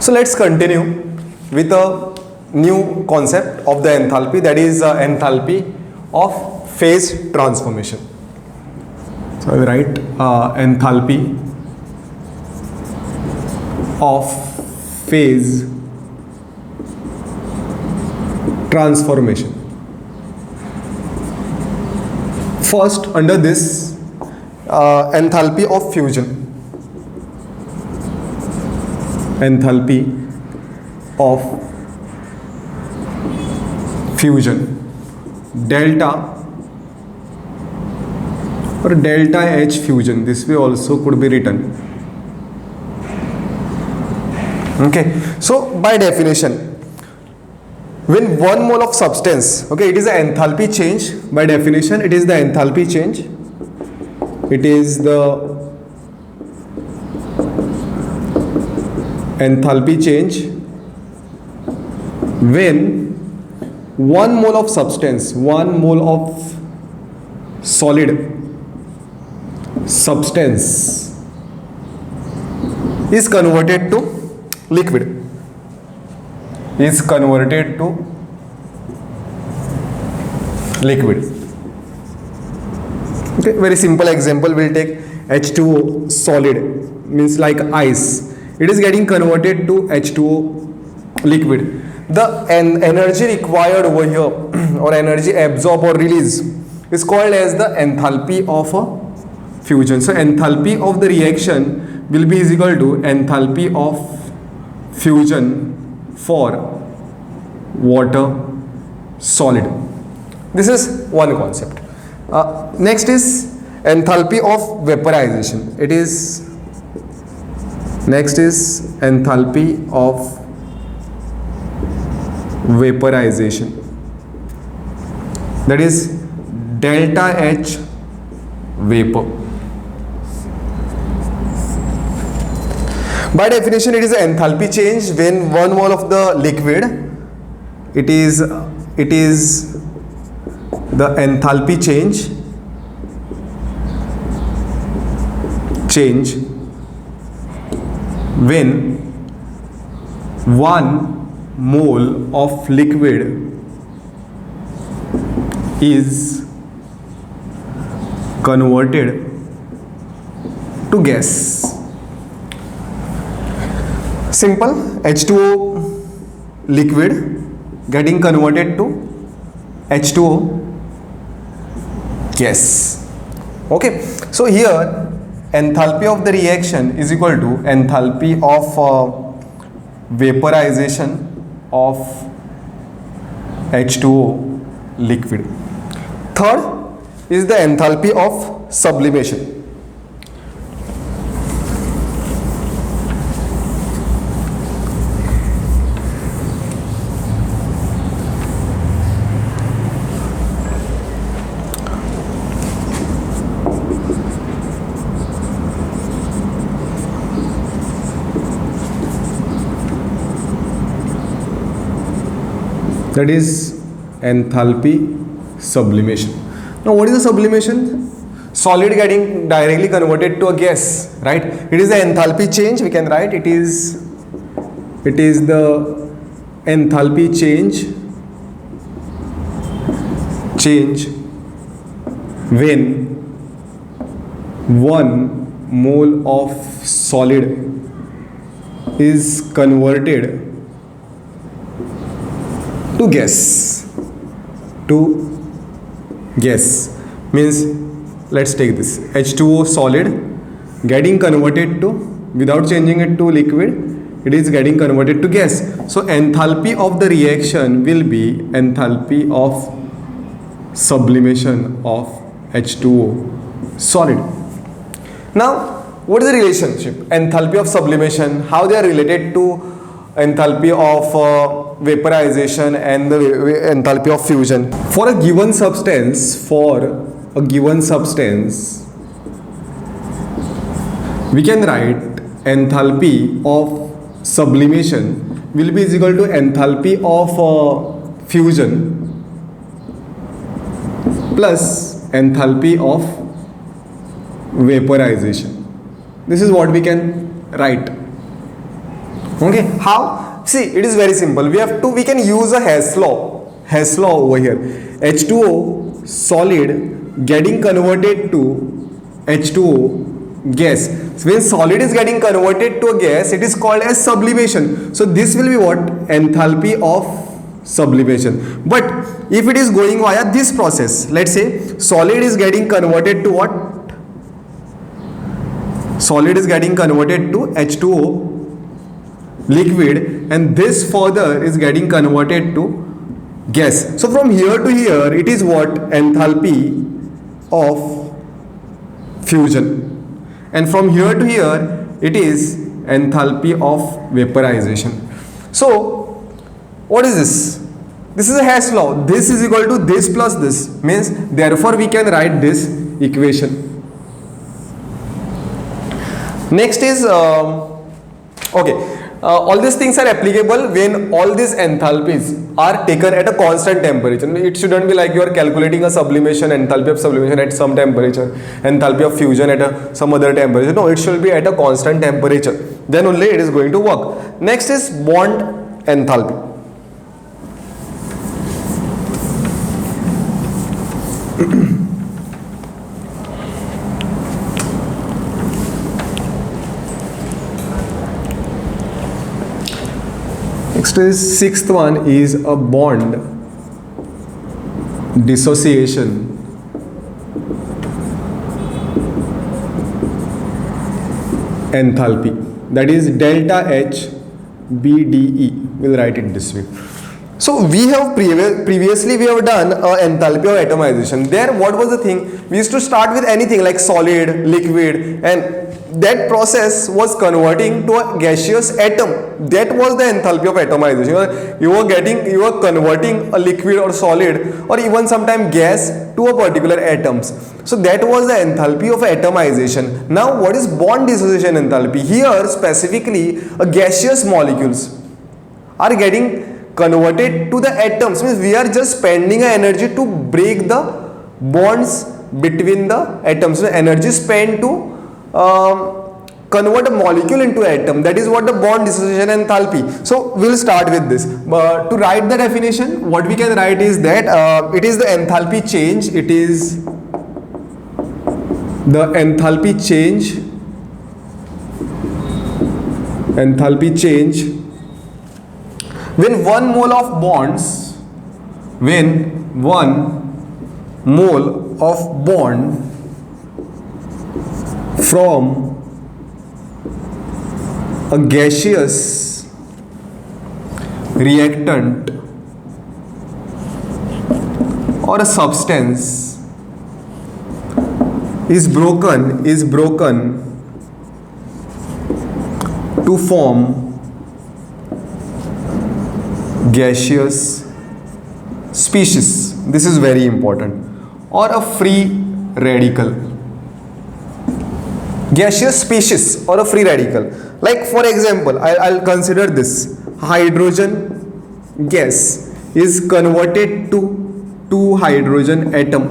So let's continue with a new concept of the enthalpy, that is enthalpy of phase transformation. So I will write enthalpy of phase transformation. First, under this, enthalpy of fusion. Enthalpy of fusion, delta or delta H fusion, this way also could be written. Okay, so by definition, when 1 mole of substance, okay, it is an enthalpy change. By definition, it is the enthalpy change. It is the enthalpy change when 1 mole of substance, 1 mole of solid substance is converted to liquid, is converted to liquid. Okay, very simple example, we'll take H2O solid, means like ice. It is getting converted to H2O liquid. The energy required over here or energy absorbed or released is called as the enthalpy of a fusion. So enthalpy of the reaction will be is equal to enthalpy of fusion for water solid. This is one concept. Next is enthalpy of vaporization. It is next is enthalpy of vaporization, that is delta H vapor. By definition, it is an enthalpy change when 1 mole of the liquid, it is the enthalpy change when 1 mole of liquid is converted to gas. Simple, H2O liquid getting converted to H2O gas. Okay, so here enthalpy of the reaction is equal to enthalpy of vaporization of H2O liquid. Third is the enthalpy of sublimation. That is enthalpy sublimation. Now what is the sublimation? Solid getting directly converted to a gas, right? It is the enthalpy change, we can write it is the enthalpy change when 1 mole of solid is converted to gas. Means, let's take this H2O solid getting converted to, without changing it to liquid, it is getting converted to gas. So enthalpy of the reaction will be enthalpy of sublimation of H2O solid. Now what is the relationship? Enthalpy of sublimation, how they are related to enthalpy of vaporization and the enthalpy of fusion. For a given substance, we can write enthalpy of sublimation will be equal to enthalpy of fusion plus enthalpy of vaporization. This is what we can write Okay, how? See, it is very simple. We can use a Hess law over here. H2O solid getting converted to H2O gas. So when solid is getting converted to a gas, it is called as sublimation. So this will be what? Enthalpy of sublimation. But if it is going via this process, let's say solid is getting converted to what? Solid is getting converted to H2O liquid, and this further is getting converted to gas. So from here to here, it is what? Enthalpy of fusion, and from here to here it is enthalpy of vaporization. So what is this? This is a Hess law. This is equal to this plus this, means therefore we can write this equation. Next is all these things are applicable when all these enthalpies are taken at a constant temperature. It shouldn't be like you are calculating a sublimation, enthalpy of sublimation at some temperature, enthalpy of fusion at some other temperature. No, it should be at a constant temperature. Then only it is going to work. Next is bond enthalpy. Next is sixth one is a bond dissociation enthalpy, that is delta H BDE. We'll write it this way. So we have previously we have done enthalpy of atomization. There what was the thing? We used to start with anything like solid, liquid, and that process was converting to a gaseous atom. That was the enthalpy of atomization. You were converting a liquid or solid or even sometimes gas to a particular atoms. So that was the enthalpy of atomization. Now what is bond dissociation enthalpy? Here specifically a gaseous molecules are getting converted to the atoms, means we are just spending energy to break the bonds between the atoms. So energy spent to convert a molecule into an atom. That is what the bond dissociation enthalpy. So we'll start with this. To write the definition, what we can write is that it is the enthalpy change. It is the enthalpy change when 1 mole of bonds, when 1 mole of bond from a gaseous reactant or a substance is broken to form gaseous species. This is very important. Or a free radical. Gaseous species or a free radical. Like for example, I'll consider this. Hydrogen gas is converted to 2 hydrogen atom.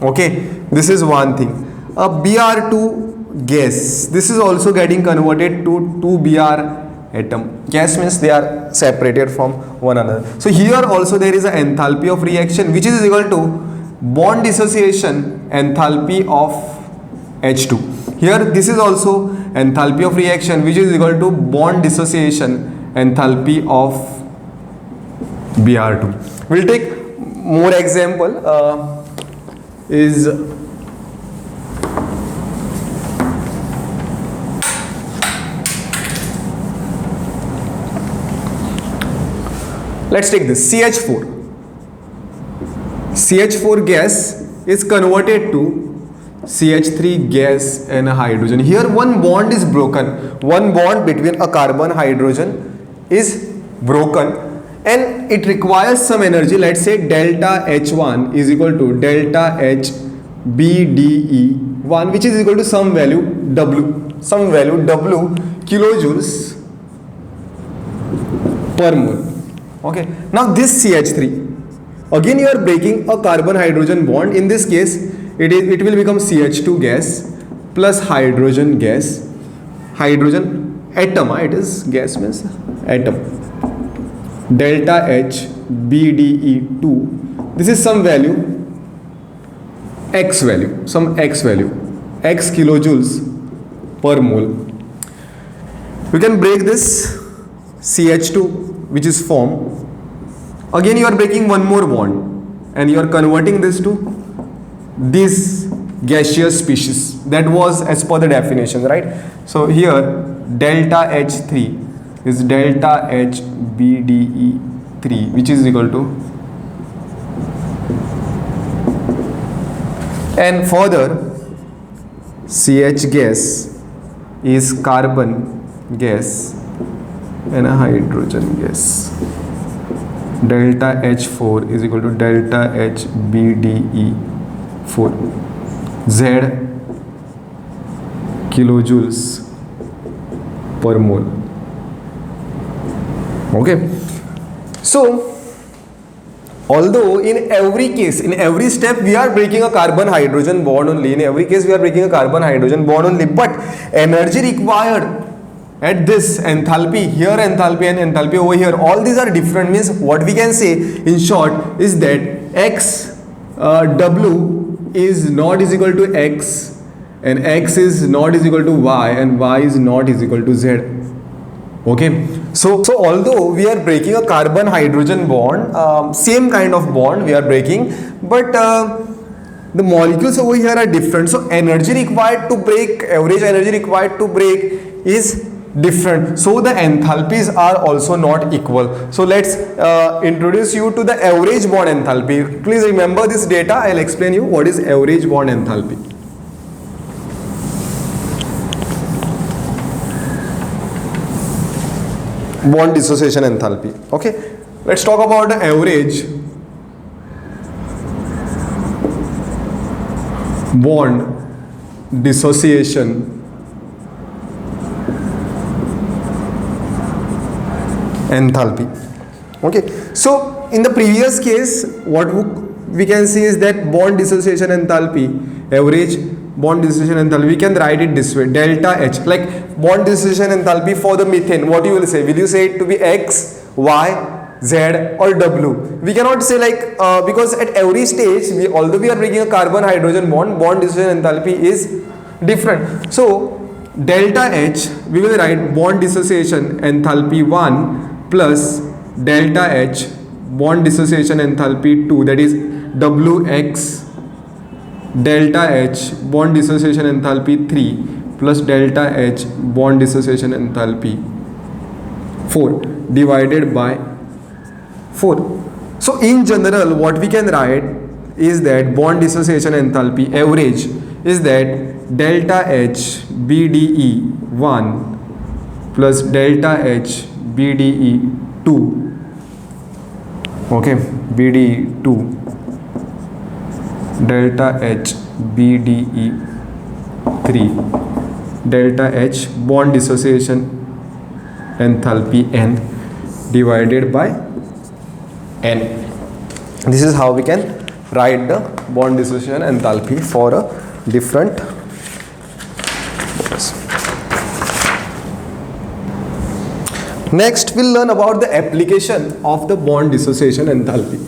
Okay, this is one thing. A Br2 gas, this is also getting converted to 2 Br atom. Gas means they are separated from one another. So here also there is an enthalpy of reaction which is equal to bond dissociation enthalpy of H2. Here this is also enthalpy of reaction which is equal to bond dissociation enthalpy of Br2. We'll take more example. Let's take this CH4. CH4 gas is converted to CH3 gas and a hydrogen. Here one bond is broken. One bond between a carbon hydrogen is broken and it requires some energy. Let's say delta H1 is equal to delta H BDE1, which is equal to some value W. Some value W kilojoules per mole. Okay, now this CH3, again you are breaking a carbon hydrogen bond. In this case it will become CH2 gas plus hydrogen gas, hydrogen atom, it is gas means atom. Delta H BDE2. This is some value, X value, some X value, X kilojoules per mole. We can break this CH2, which is formed. Again you are breaking one more bond and you are converting this to this gaseous species that was as per the definition, right? So here delta H3 is delta H BDE3, which is equal to, and further CH gas is carbon gas and a hydrogen gas. Delta H4 is equal to delta H BDE4, Z kilojoules per mole. Okay, so although in every case, in every step we are breaking a carbon hydrogen bond only, in every case we are breaking a carbon hydrogen bond only, but energy required at this enthalpy here, enthalpy and enthalpy over here, all these are different. Means what we can say in short is that X W is not is equal to X, and X is not is equal to Y, and Y is not is equal to Z. Okay, so although we are breaking a carbon hydrogen bond, same kind of bond we are breaking, but the molecules over here are different. So energy required to break, average energy required to break is different. So the enthalpies are also not equal. So let's introduce you to the average bond enthalpy. Please remember this data. I'll explain you what is average bond enthalpy. Bond dissociation enthalpy. Okay, let's talk about the average bond dissociation enthalpy. Okay, so in the previous case what we can see is that bond dissociation enthalpy, average bond dissociation enthalpy, we can write it this way, delta H, like bond dissociation enthalpy for the methane. What you will say? Will you say it to be X, Y, Z or W? We cannot say like because at every stage although we are breaking a carbon hydrogen bond dissociation enthalpy is different. So delta H, we will write bond dissociation enthalpy 1 plus delta H bond dissociation enthalpy 2, that is Wx delta H bond dissociation enthalpy 3 plus delta H bond dissociation enthalpy 4 divided by 4. So in general what we can write is that bond dissociation enthalpy average is that delta H BDE 1 plus delta H BDE 2, okay, BDE 2 delta H BDE 3 delta H bond dissociation enthalpy N divided by N. This is how we can write the bond dissociation enthalpy for a different bonds. Next we'll learn about the application of the bond dissociation enthalpy.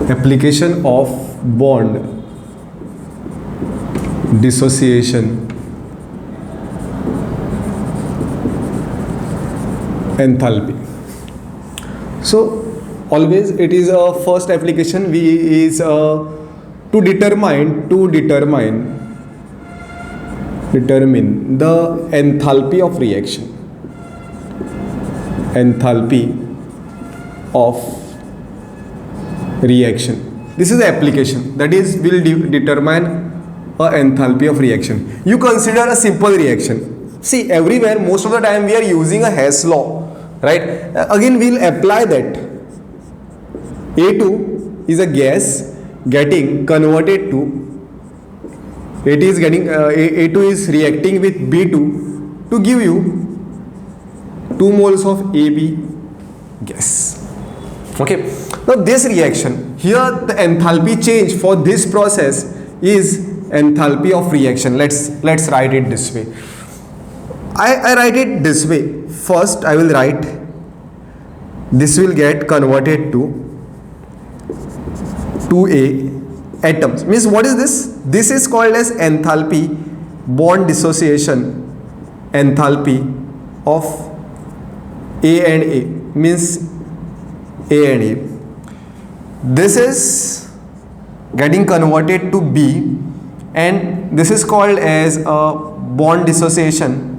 Application of bond dissociation enthalpy. So always it is a first application is to determine the enthalpy of reaction, This is the application, that is will determine a enthalpy of reaction. You consider a simple reaction. See, everywhere most of the time we are using a Hess law, right? Again we'll apply that. A2 is a gas getting converted to, A2 is reacting with B2 to give you 2 moles of AB gas. Okay, now this reaction here, the enthalpy change for this process is enthalpy of reaction. Let's write it this way. I write it this way. First I will write, this will get converted to 2A atoms. Means what is this? This is called as enthalpy bond dissociation enthalpy of A and A, means A and A. This is getting converted to B, and this is called as a bond dissociation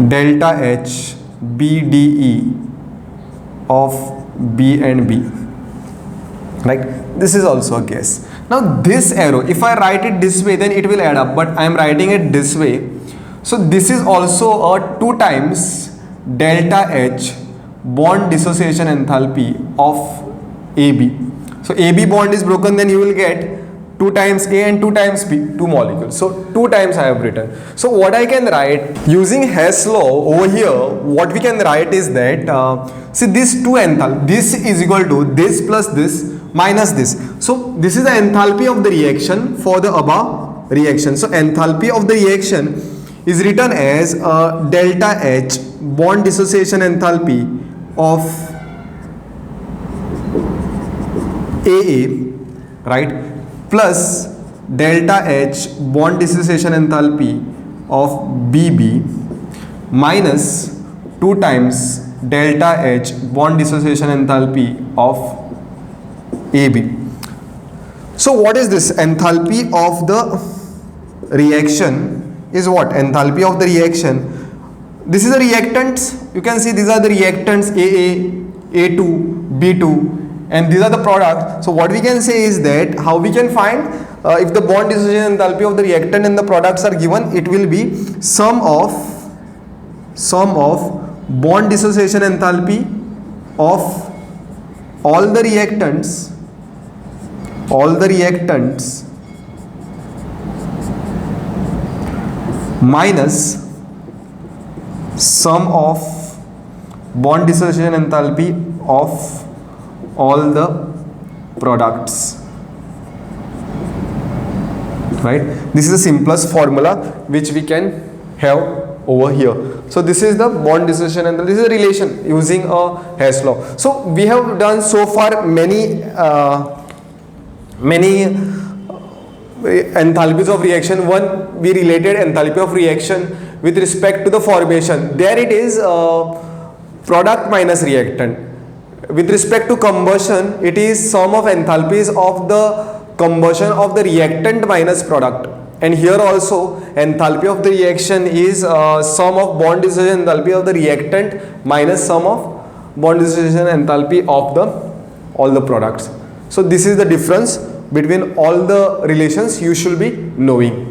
delta H BDE of B and B. Right? This is also a gas. Now this arrow, if I write it this way, then it will add up, but I am writing it this way. So this is also a 2 times delta H bond dissociation enthalpy of AB. So AB bond is broken, then you will get 2 times A and 2 times B, 2 molecules. So 2 times I have written. So what I can write using Hess law over here, what we can write is that see this 2 enthalpy, this is equal to this plus this minus this. So this is the enthalpy of the reaction for the above reaction. So enthalpy of the reaction is written as delta H bond dissociation enthalpy of AA, right, plus delta H bond dissociation enthalpy of BB minus 2 times delta H bond dissociation enthalpy of AB. So what is this? Enthalpy of the reaction is what? Enthalpy of the reaction. This is the reactants. You can see these are the reactants AA, A2, B2, and these are the products. So what we can say is that how we can find if the bond dissociation enthalpy of the reactant and the products are given, it will be sum of bond dissociation enthalpy of all the reactants minus sum of bond dissociation enthalpy of all the products, right? This is the simplest formula which we can have over here. So this is the bond dissociation enthalpy. This is a relation using a Hess law. So we have done so far many enthalpies of reaction. One, we related enthalpy of reaction with respect to the formation. There it is product minus reactant. With respect to combustion, it is sum of enthalpies of the combustion of the reactant minus product. And here also enthalpy of the reaction is sum of bond dissociation enthalpy of the reactant minus sum of bond dissociation enthalpy of all the products. So this is the difference between all the relations you should be knowing.